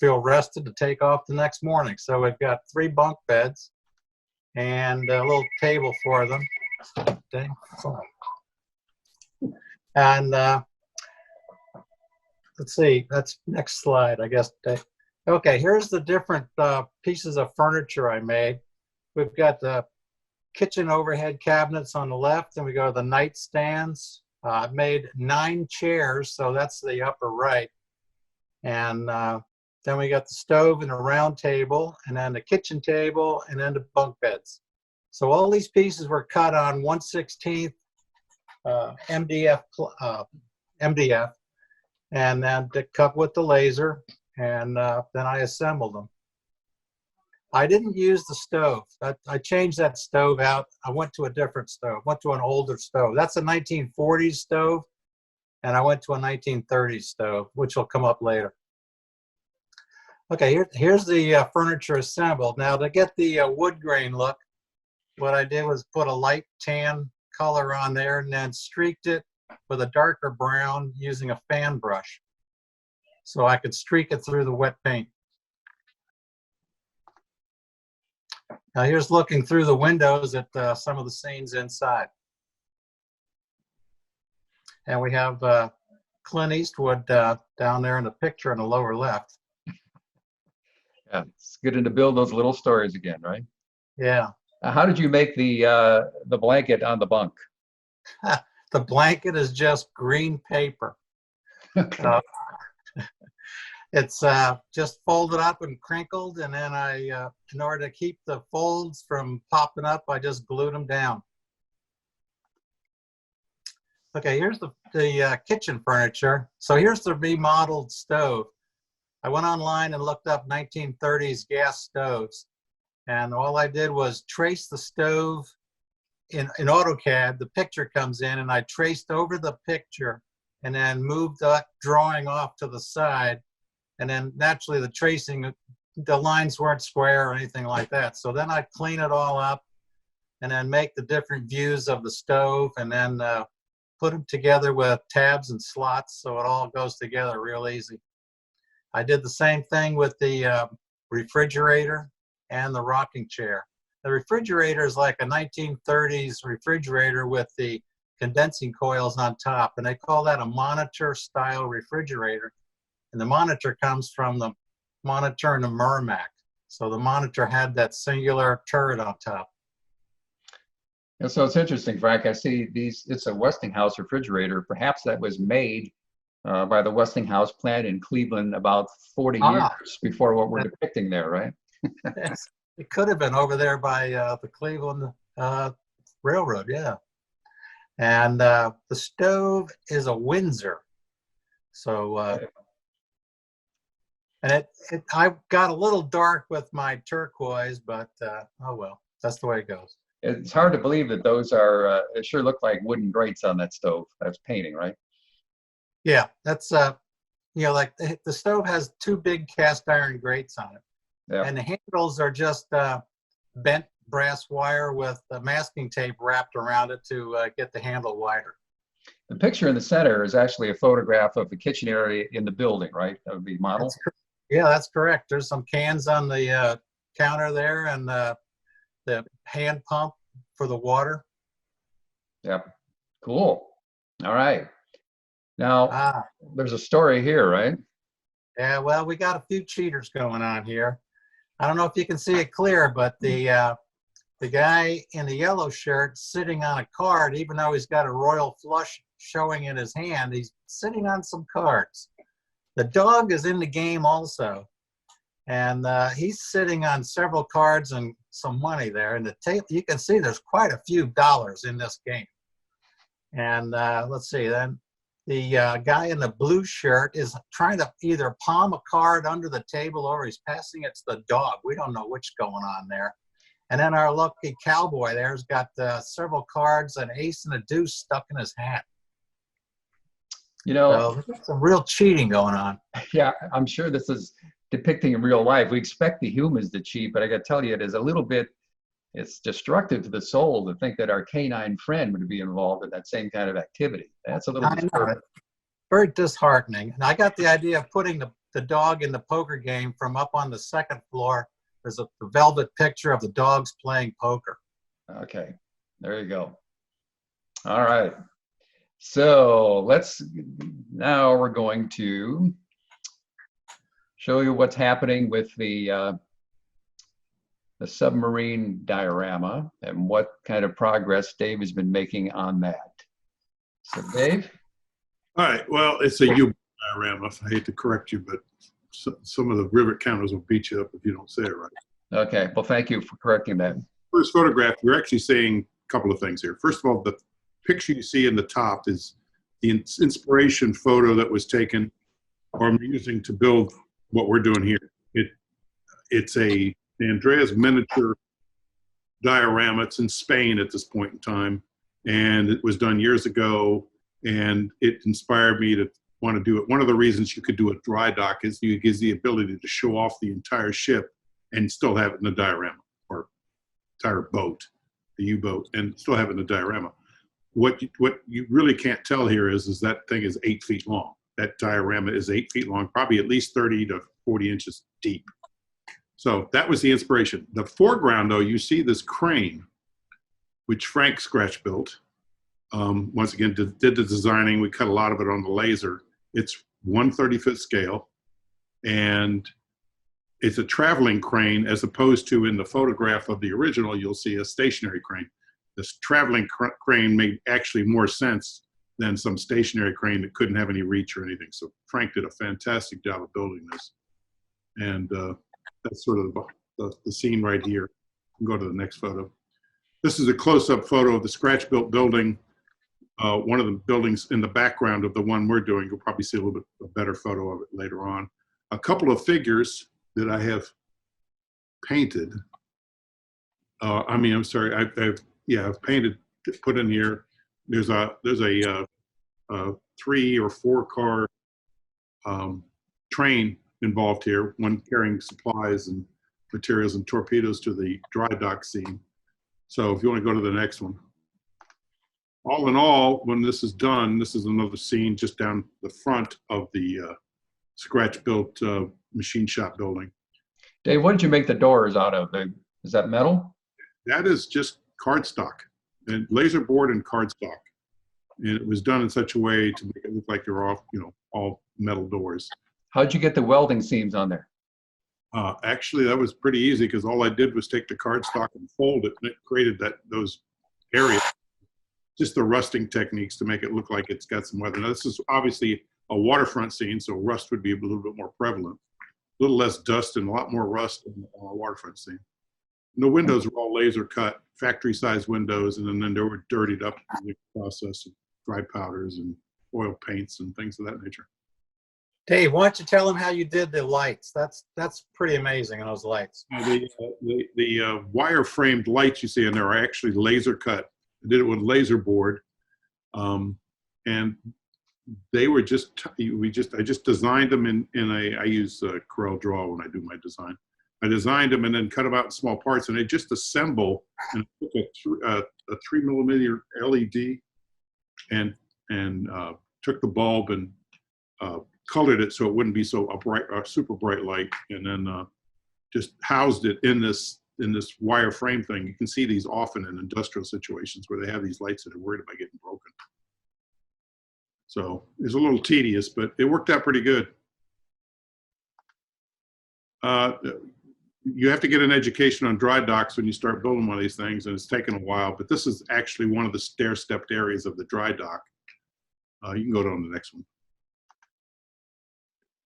feel rested to take off the next morning. So we've got 3 bunk beds and a little table for them. And let's see, that's next slide, I guess. Okay, here's the different pieces of furniture I made. We've got the kitchen overhead cabinets on the left, and we go to the nightstands. I've made 9 chairs, so that's the upper right. And then we got the stove and a round table, and then the kitchen table, and then the bunk beds. So all these pieces were cut on 1/16 MDF, MDF, and then cut with the laser, and then I assembled them. I didn't use the stove. I changed that stove out. I went to a different stove, went to an older stove. That's a 1940s stove, and I went to a 1930s stove, which will come up later. Okay, here's the furniture assembled. Now, to get the wood grain look, what I did was put a light tan color on there and then streaked it with a darker brown using a fan brush, so I could streak it through the wet paint. Now here's looking through the windows at some of the scenes inside. And we have Clint Eastwood down there in the picture in the lower left. Yeah, it's getting to build those little stories again, right? Yeah. How did you make the blanket on the bunk? The blanket is just green paper. Okay. It's just folded up and crinkled, and then in order to keep the folds from popping up, I just glued them down. Okay, here's the kitchen furniture. So here's the remodeled stove. I went online and looked up 1930s gas stoves, and all I did was trace the stove in AutoCAD. The picture comes in, and I traced over the picture and then moved that drawing off to the side. And then naturally the tracing, the lines weren't square or anything like that. So then I clean it all up and then make the different views of the stove, and then put them together with tabs and slots so it all goes together real easy. I did the same thing with the refrigerator and the rocking chair. The refrigerator is like a 1930s refrigerator with the condensing coils on top, and they call that a monitor style refrigerator. And the monitor comes from the monitor in the Merrimack. So the monitor had that singular turret on top. And so it's interesting, Frank. I see it's a Westinghouse refrigerator. Perhaps that was made by the Westinghouse plant in Cleveland about 40 years before what we're depicting there, right? Yes, it could have been over there by the Cleveland Railroad, yeah. And the stove is a Windsor. So, and I got a little dark with my turquoise, but oh well, that's the way it goes. It's hard to believe that those are, it sure look like wooden grates on that stove. That's painting, right? Yeah, that's, you know, like the stove has 2 big cast iron grates on it. Yeah. And the handles are just bent brass wire with masking tape wrapped around it to get the handle wider. The picture in the center is actually a photograph of the kitchen area in the building, right? Of the model? Yeah, that's correct. There's some cans on the counter there, and the hand pump for the water. Yep. Cool. All right. Now, there's a story here, right? Yeah, well, we got a few cheaters going on here. I don't know if you can see it clear, but the guy in the yellow shirt sitting on a card, even though he's got a royal flush showing in his hand, he's sitting on some cards. The dog is in the game also, and he's sitting on several cards and some money there. And the tape, you can see there's quite a few dollars in this game. And let's see, then the guy in the blue shirt is trying to either palm a card under the table or he's passing it to the dog. We don't know which going on there. And then our lucky cowboy there's got several cards, an ace and a deuce stuck in his hat. You know, so some real cheating going on. Yeah, I'm sure this is depicting in real life. We expect the humans to cheat, but I got to tell you, it is a little bit, it's destructive to the soul to think that our canine friend would be involved in that same kind of activity. That's a little disturbing. Very disheartening. And I got the idea of putting the dog in the poker game from up on the 2nd floor. There's a velvet picture of the dogs playing poker. Okay, there you go. All right. So now we're going to show you what's happening with the submarine diorama and what kind of progress Dave has been making on that. So Dave? All right, well, it's a U diorama. I hate to correct you, but some of the rivet counters will beat you up if you don't say it right. Okay, well, thank you for correcting that. First photograph, you're actually saying a couple of things here. First of all, the picture you see in the top is the inspiration photo that was taken or I'm using to build what we're doing here. It's a Andreas miniature diorama. It's in Spain at this point in time, and it was done years ago, and it inspired me to want to do it. One of the reasons you could do a dry dock is it gives the ability to show off the entire ship and still have it in the diorama, or entire boat, the U-boat, and still have it in the diorama. What you really can't tell here is that thing is 8 feet long. That diorama is 8 feet long, probably at least 30 to 40 inches deep. So that was the inspiration. The foreground, though, you see this crane, which Frank scratch built. Once again, did the designing. We cut a lot of it on the laser. It's 1/35th scale, and it's a traveling crane, as opposed to in the photograph of the original, you'll see a stationary crane. This traveling crane made actually more sense than some stationary crane that couldn't have any reach or anything. So Frank did a fantastic job of building this. And that's sort of the scene right here. Go to the next photo. This is a close-up photo of the scratch-built building. One of the buildings in the background of the one we're doing. You'll probably see a little bit a better photo of it later on. A couple of figures that I have painted. I'm sorry. I've painted, put in here. There's a 3 or 4 car train involved here, one carrying supplies and materials and torpedoes to the dry dock scene. So if you want to go to the next one. All in all, when this is done, this is another scene just down the front of the scratch-built machine shop building. Dave, what did you make the doors out of? Is that metal? That is just cardstock, and laser board and cardstock. And it was done in such a way to make it look like they're all metal doors. How'd you get the welding seams on there? Actually, that was pretty easy because all I did was take the cardstock and fold it, and it created those areas. Just the rusting techniques to make it look like it's got some weather. Now, this is obviously a waterfront scene, so rust would be a little bit more prevalent. A little less dust and a lot more rust on a waterfront scene. And the windows were all laser cut, factory-sized windows, and then they were dirtied up in the process of dry powders and oil paints and things of that nature. Dave, why don't you tell them how you did the lights? That's pretty amazing, those lights. The wire-framed lights you see in there are actually laser cut. I did it with laser board, and they were I just designed them I use Corel Draw when I do my design. I designed them and then cut them out in small parts, and they just assemble. And I took a 3mm LED and took the bulb and colored it so it wouldn't be so super bright light, and then just housed it in this wire frame thing. You can see these often in industrial situations where they have these lights that are worried about getting broken. So it's a little tedious, but it worked out pretty good. You have to get an education on dry docks when you start building one of these things, and it's taken a while, but this is actually one of the stair-stepped areas of the dry dock. You can go to the next one.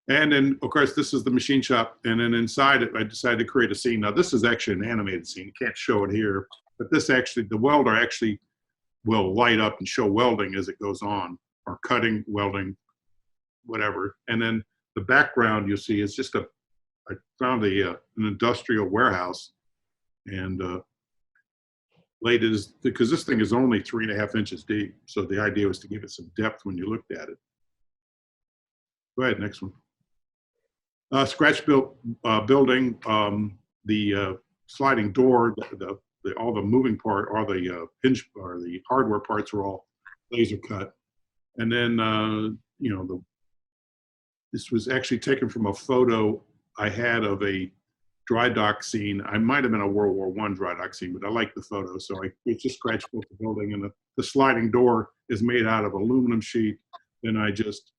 And then, of course, this is the machine shop. And then inside it, I decided to create a scene. Now, this is actually an animated scene. You can't show it here. But this actually, the welder actually will light up and show welding as it goes on, or cutting, welding, whatever. And then the background you see is just I found an industrial warehouse and laid it, because this thing is only 3.5 inches deep. So the idea was to give it some depth when you looked at it. Go ahead, next one. Scratch built building, the sliding door, all the moving part, or the hinge, or the hardware parts are all laser cut. And then, this was actually taken from a photo I had of a dry dock scene. I might have been a World War I dry dock scene, but I like the photo. So I just scratch built the building, and the sliding door is made out of aluminum sheet. Then I just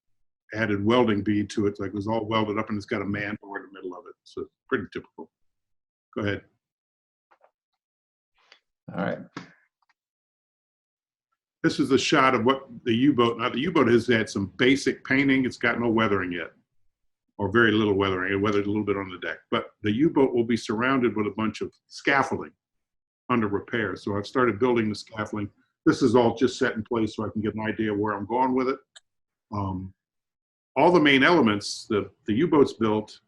added welding bead to it. Like it was all welded up, and it's got a man door in the middle of it. So pretty typical. Go ahead. All right. This is a shot of what the U-boat, now the U-boat has had some basic painting. It's got no weathering yet, or very little weathering. It weathered a little bit on the deck. But the U-boat will be surrounded with a bunch of scaffolding under repair. So I've started building the scaffolding. This is all just set in place so I can get an idea where I'm going with it. All the main elements, the U-boat's built,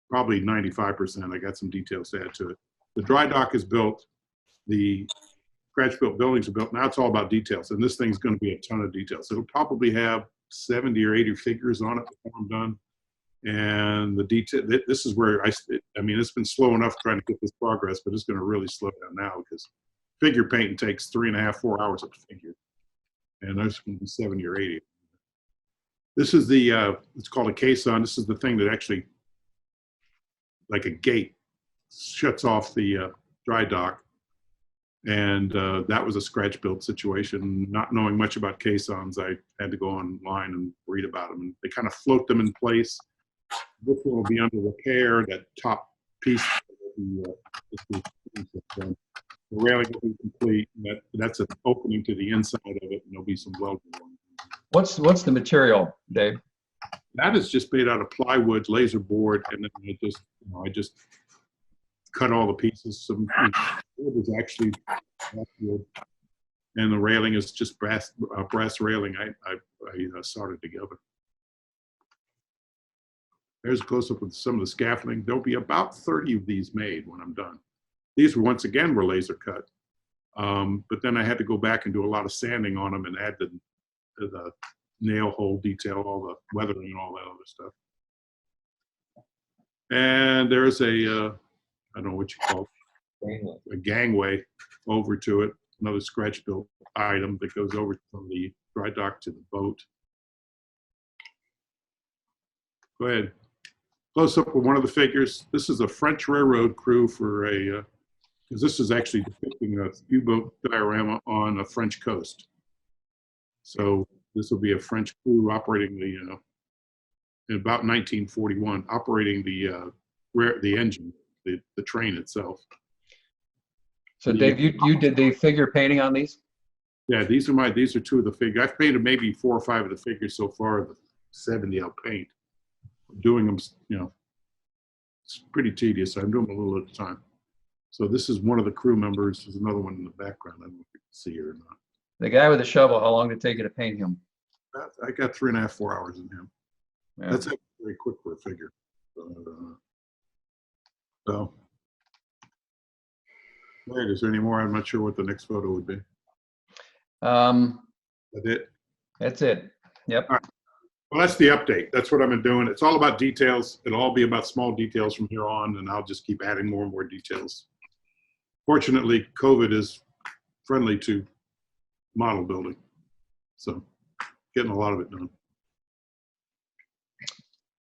probably 95%. I got some details to add to it. The dry dock is built. The scratch-built buildings are built. Now it's all about details, and this thing's going to be a ton of details. It'll probably have 70 or 80 figures on it before I'm done. And the detail, this is where I mean, it's been slow enough trying to get this progress, but it's going to really slow down now because figure painting takes 3.5, 4 hours of figure. And there's going to be 70 or 80. This is the, it's called a caisson. This is the thing that actually, like a gate, shuts off the dry dock. And that was a scratch built situation. Not knowing much about caissons, I had to go online and read about them. And they kind of float them in place. This one will be under repair. That top piece will be, the railing will be complete. That's an opening to the inside of it, and there'll be some welding. What's the material, Dave? That is just made out of plywood, laser board, and then I just cut all the pieces. Some wood is actually wood, and the railing is just brass railing. I soldered together. There's a close-up of some of the scaffolding. There'll be about 30 of these made when I'm done. These were once again laser cut, but then I had to go back and do a lot of sanding on them and add the nail hole detail, all the weathering and all that other stuff. And there's a I don't know what you call it, a gangway over to it, another scratch built item that goes over from the dry dock to the boat. Go ahead. Close up with one of the figures. This is a French railroad crew for a, because this is actually depicting a U-boat diorama on a French coast. So this will be a French crew operating the, in about 1941, operating the engine, the train itself. So Dave, you did the figure painting on these? Yeah, these are two of the figures. I've painted maybe 4 or 5 of the figures so far. The 70 I'll paint. Doing them, it's pretty tedious. I'm doing them a little at a time. So this is one of the crew members. There's another one in the background. I don't know if you can see her or not. The guy with the shovel, how long did it take you to paint him? I got 3.5, 4 hours in him. Yeah. That's actually very quick for a figure. So, right, is there any more? I'm not sure what the next photo would be. That's it? That's it. Yep. All right. Well, that's the update. That's what I've been doing. It's all about details. It'll all be about small details from here on, and I'll just keep adding more and more details. Fortunately, COVID is friendly to model building, so getting a lot of it done.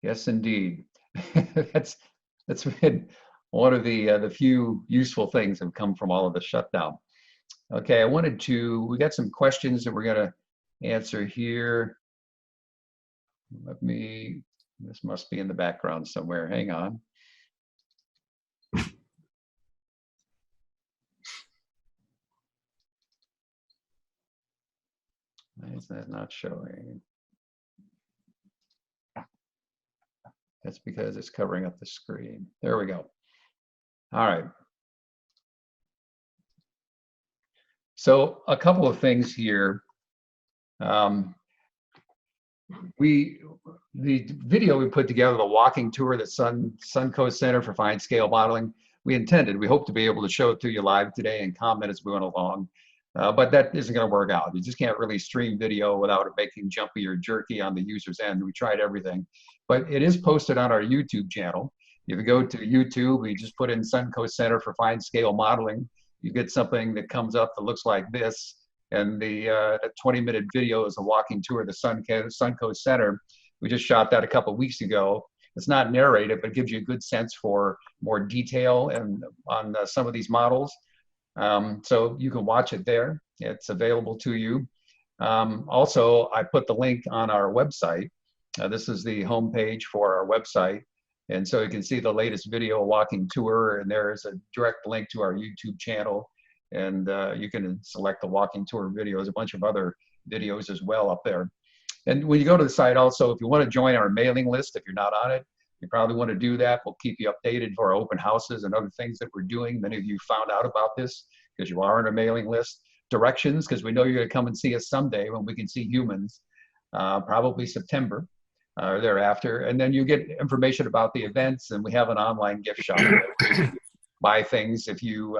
Yes, indeed. That's been one of the few useful things that have come from all of the shutdown. Okay, we got some questions that we're gonna answer here. This must be in the background somewhere. Hang on. Why is that not showing? That's because it's covering up the screen. There we go. All right. So a couple of things here. The video we put together, the walking tour, the Suncoast Center for Finescale Modeling, we hope to be able to show it to you live today and comment as we went along. But that isn't going to work out. You just can't really stream video without it making jumpy or jerky on the user's end. We tried everything. But it is posted on our YouTube channel. If you go to YouTube, we just put in Suncoast Center for Finescale Modeling. You get something that comes up that looks like this. And the 20-minute video is a walking tour of the Suncoast Center. We just shot that a couple of weeks ago. It's not narrated, but it gives you a good sense for more detail and on some of these models. So you can watch it there. It's available to you. Also, I put the link on our website. This is the homepage for our website. And so you can see the latest video walking tour, and there is a direct link to our YouTube channel. And you can select the walking tour videos, a bunch of other videos as well up there. And when you go to the site also, if you want to join our mailing list, if you're not on it, you probably want to do that. We'll keep you updated for our open houses and other things that we're doing. Many of you found out about this because you are on our mailing list. Directions, because we know you're going to come and see us someday when we can see humans, probably September or thereafter. And then you get information about the events, and we have an online gift shop where you can buy things if you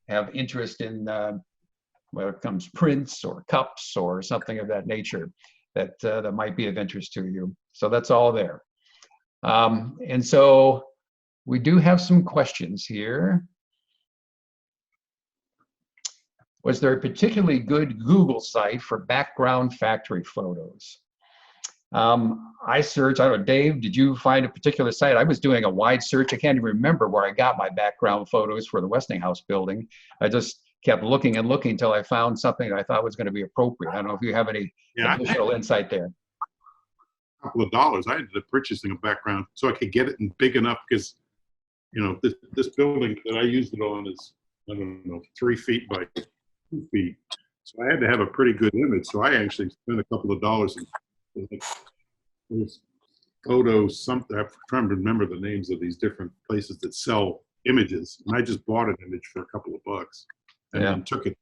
have interest in whether it comes prints or cups or something of that nature that that might be of interest to you. So that's all there. And so we do have some questions here. Was there a particularly good Google site for background factory photos? I searched, I don't know, Dave, did you find a particular site? I was doing a wide search. I can't even remember where I got my background photos for the Westinghouse building. I just kept looking and looking until I found something that I thought was going to be appropriate. I don't know if you have any additional insight there. A couple of dollars. I ended up purchasing a background so I could get it in big enough because, you know, this building that I used it on is, I don't know, 3 feet by 2 feet. So I had to have a pretty good image. So I actually spent a couple of dollars and there's photos, something, I'm trying to remember the names of these different places that sell images. And I just bought an image for a couple of bucks and then took it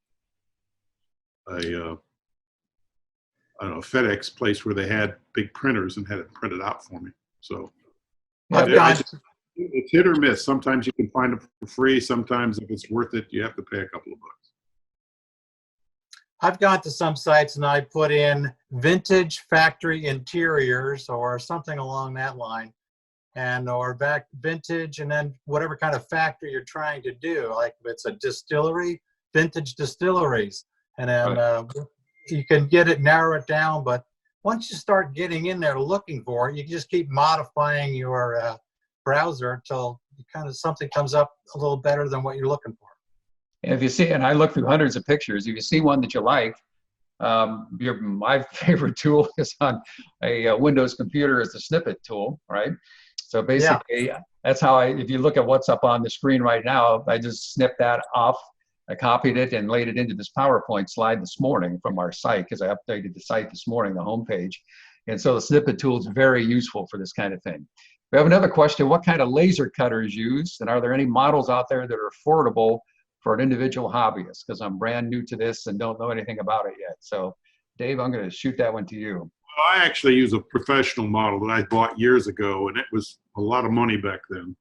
I don't know, FedEx place where they had big printers and had it printed out for me. So it's hit or miss. Sometimes you can find them for free. Sometimes if it's worth it, you have to pay a couple of bucks. I've gone to some sites and I put in vintage factory interiors or something along that line, and or back vintage, and then whatever kind of factory you're trying to do. Like if it's a distillery, vintage distilleries, and then you can get it, narrow it down. But once you start getting in there looking for it, you can just keep modifying your browser until kind of something comes up a little better than what you're looking for. And if you see, and I look through hundreds of pictures, if you see one that you like, my favorite tool is on a Windows computer is the snippet tool, right? So basically, that's how if you look at what's up on the screen right now, I just snipped that off. I copied it and laid it into this PowerPoint slide this morning from our site because I updated the site this morning, the homepage. And so the snippet tool is very useful for this kind of thing. We have another question. What kind of laser cutter is used? And are there any models out there that are affordable for an individual hobbyist? Because I'm brand new to this and don't know anything about it yet. So Dave, I'm going to shoot that one to you. Well, I actually use a professional model that I bought years ago, and it was a lot of money back then.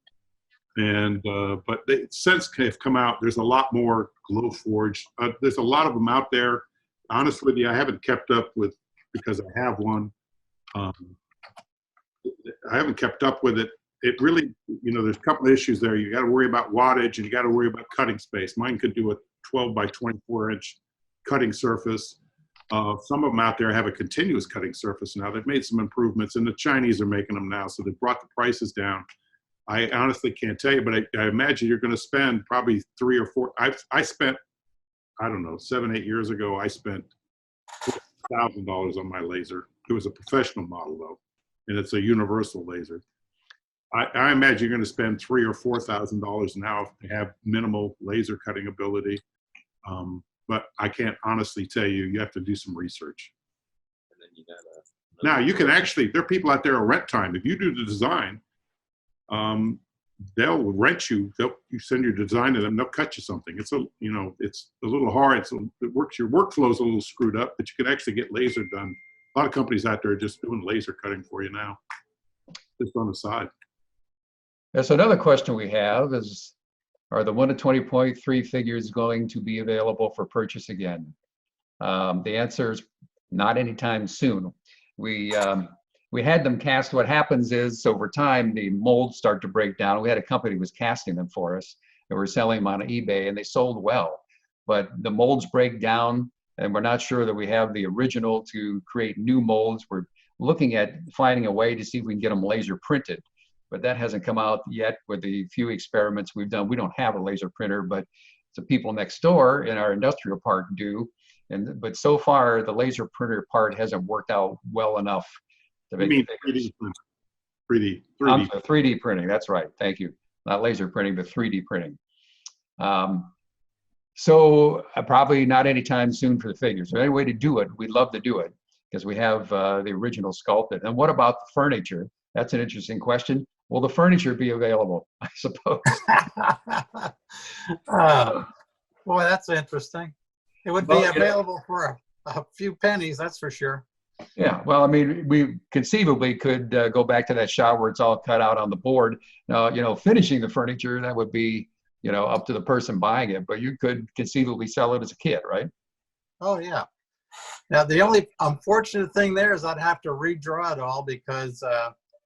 And but they since have come out. There's a lot more Glowforge. There's a lot of them out there. Honest with you, I haven't kept up with, because I have one. I haven't kept up with it. It really, you know, there's a couple of issues there. You got to worry about wattage and you got to worry about cutting space. Mine could do a 12 by 24 inch cutting surface. Some of them out there have a continuous cutting surface now. They've made some improvements, and the Chinese are making them now, so they've brought the prices down. I honestly can't tell you, but I imagine you're going to spend probably 3 or 4. I spent, I don't know, 7, 8 years ago, I spent $1,000 on my laser. It was a professional model though, and it's a universal laser. I imagine you're going to spend $3,000 or $4,000 now to have minimal laser cutting ability. But I can't honestly tell you. You have to do some research. And then you gotta. Now you can actually. There are people out there at rent time. If you do the design, they'll rent you. You send your design to them. They'll cut you something. It's a it's a little hard. It works. Your workflow's a little screwed up, but you can actually get laser done. A lot of companies out there are just doing laser cutting for you now. Just on the side. Yes, another question we have is, are the 1 to 20.3 figures going to be available for purchase again? The answer is not anytime soon. We had them cast. What happens is over time, the molds start to break down. We had a company that was casting them for us, and we're selling them on eBay, and they sold well. But the molds break down, and we're not sure that we have the original to create new molds. We're looking at finding a way to see if we can get them laser printed. but that hasn't come out yet with the few experiments we've done. We don't have a laser printer, but the people next door in our industrial park do. But so far, the laser printer part hasn't worked out well enough to I make mean, the figures. 3D. I'm sorry, 3D printing, that's right. Thank you. Not laser printing, but 3D printing. So probably not anytime soon for the figures. So any way to do it, we'd love to do it because we have the original sculpted. And what about the furniture? That's an interesting question. Will the furniture be available, I suppose? Boy, that's interesting. It would be available for a few pennies, that's for sure. Yeah, well, I mean, we conceivably could go back to that shot where it's all cut out on the board. Now, finishing the furniture, that would be, up to the person buying it, but you could conceivably sell it as a kit, right? Oh, yeah. Now, the only unfortunate thing there is I'd have to redraw it all because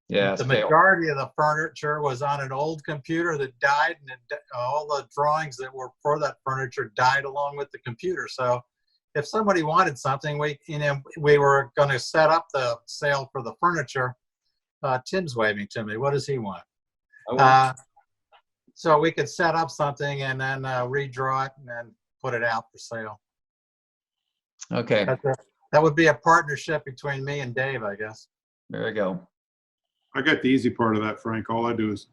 Yeah, the majority of the furniture was on an old computer that died, and all the drawings that were for that furniture died along with the computer. So if somebody wanted something, we were going to set up the sale for the furniture. Tim's waving to me. What does he want? So we could set up something and then redraw it and then put it out for sale. Okay, That would be a partnership between me and Dave, I guess. there you go. I got the easy part of that, Frank. All I do is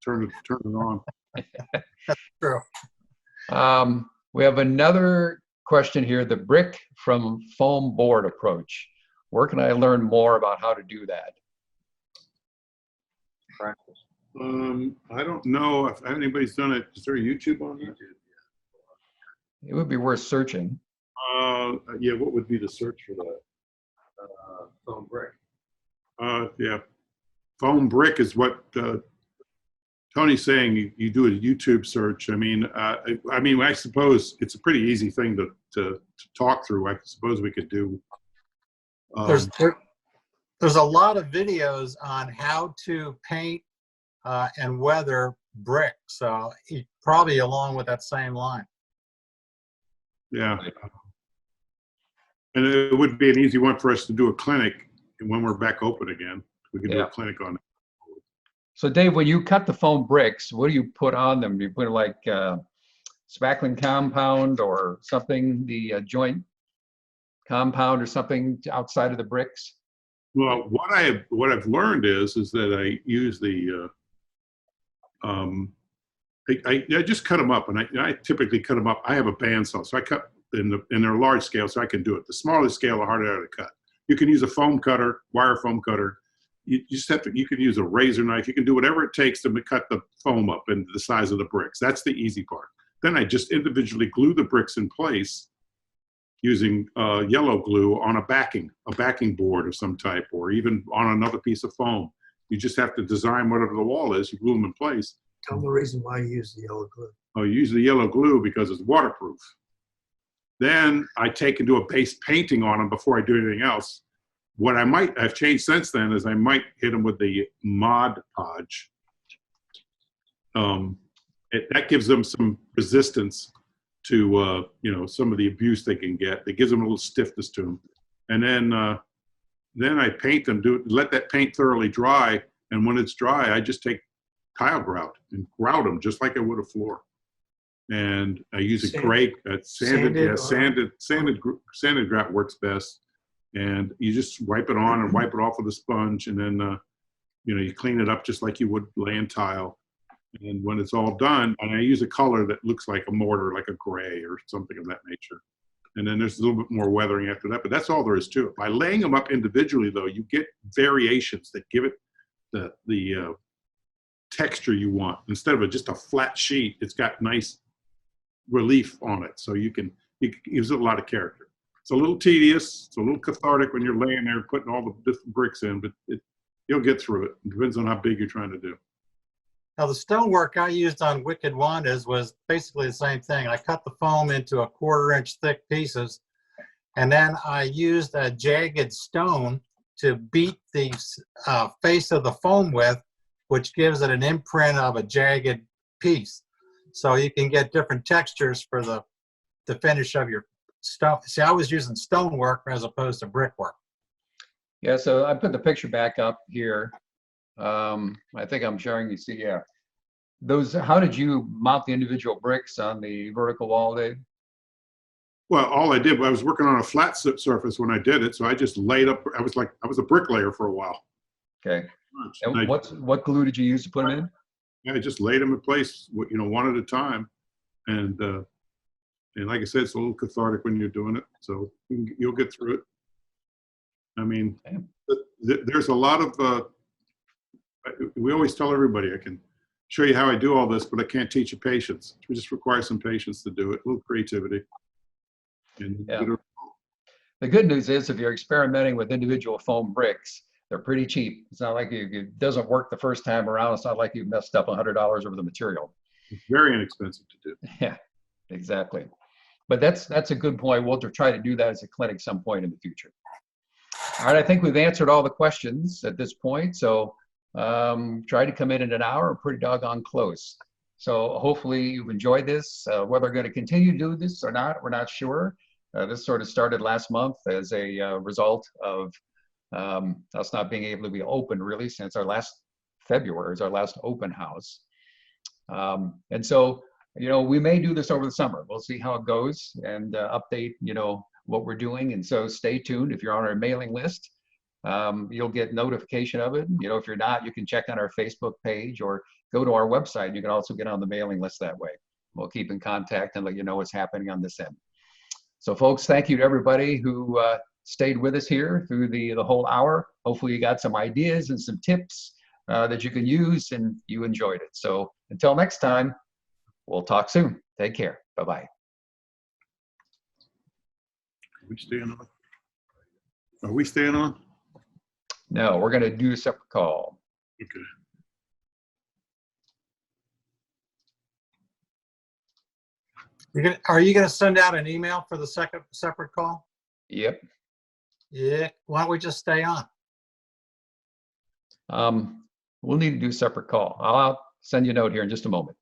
turn it on. True. We have another question here, the brick from foam board approach. Where can I learn more about how to do that? Practice. I don't know if anybody's done it. Is there a YouTube on that? It would be worth searching. Yeah, what would be the search for that? Foam brick. Yeah. Foam brick is what Tony's saying. You do a YouTube search. I mean, I suppose it's a pretty easy thing to talk through. I suppose we could do. There's a lot of videos on how to paint and weather brick. So probably along with that same line. Yeah. And it would be an easy one for us to do a clinic when we're back open again. We could do a clinic on it. So Dave, when you cut the foam bricks, what do you put on them? Do you put like spackling compound or something, the joint compound or something outside of the bricks? Well, what I've learned is that I use the I just cut them up, and I typically cut them up. I have a bandsaw, so I cut in their large scale, so I can do it. The smaller scale, the harder to cut. You can use a foam cutter, wire foam cutter. You just have to. You can use a razor knife. You can do whatever it takes to cut the foam up into the size of the bricks. That's the easy part. Then I just individually glue the bricks in place using yellow glue on a backing board of some type, or even on another piece of foam. You just have to design whatever the wall is. You glue them in place. Tell them the reason why you use the yellow glue. Oh, you use the yellow glue because it's waterproof. Then I take and do a base painting on them before I do anything else. What I've changed since then is I might hit them with the Mod Podge. That gives them some resistance to some of the abuse they can get. It gives them a little stiffness to them. And then I paint them, let that paint thoroughly dry. And when it's dry, I just take tile grout and grout them just like I would a floor. And I use a gray, sanded grout works best. And you just wipe it on and wipe it off with a sponge. And then, you clean it up just like you would land tile. And when it's all done, and I use a color that looks like a mortar, like a gray or something of that nature. And then there's a little bit more weathering after that, but that's all there is to it. By laying them up individually, though, you get variations that give it the texture you want. Instead of just a flat sheet, it's got nice relief on it, so it gives it a lot of character. It's a little tedious, it's a little cathartic when you're laying there putting all the different bricks in, but you'll get through it. It depends on how big you're trying to do. Now, the stonework I used on Wicked Wandas was basically the same thing. I cut the foam into 1/4 inch thick pieces, and then I used a jagged stone to beat the face of the foam with, which gives it an imprint of a jagged piece. So you can get different textures for the finish of your stone. See, I was using stonework as opposed to brickwork. Yeah, so I put the picture back up here. I think I'm sharing, you see, yeah. Those, how did you mount the individual bricks on the vertical wall, Dave? Well, all I did, I was working on a flat surface when I did it, so I just laid up. I was a bricklayer for a while. Okay. And And what glue did you use to put them in? I just laid them in place, one at a time, and like I said, it's a little cathartic when you're doing it, so you'll get through it. I mean, there's a lot of. We always tell everybody, I can show you how I do all this, but I can't teach you patience. We just require some patience to do it, a little creativity. And Yeah. The good news is if you're experimenting with individual foam bricks, they're pretty cheap. It's not like it doesn't work the first time around. It's not like you messed up $100 over the material. it's very inexpensive to do. Yeah, exactly. But that's a good point. We'll try to do that as a clinic some point in the future. All right, I think we've answered all the questions at this point. So try to come in an hour, pretty doggone close. So hopefully you've enjoyed this. Whether we're going to continue to do this or not, we're not sure. This sort of started last month as a result of us not being able to be open really since our last February is our last open house. And so, we may do this over the summer. We'll see how it goes and update, what we're doing. And so stay tuned. If you're on our mailing list, you'll get notification of it. If you're not, you can check on our Facebook page or go to our website. You can also get on the mailing list that way. We'll keep in contact and let you know what's happening on this end. So folks, thank you to everybody who stayed with us here through the whole hour. Hopefully you got some ideas and some tips that you can use and you enjoyed it. So until next time, we'll talk soon. Take care. Bye-bye. Are we staying on? Are we staying on? No, we're going to do a separate call. Okay. Are you gonna send out an email for the second separate call? Yep. Yeah, why don't we just stay on? We'll need to do a separate call. I'll send you a note here in just a moment.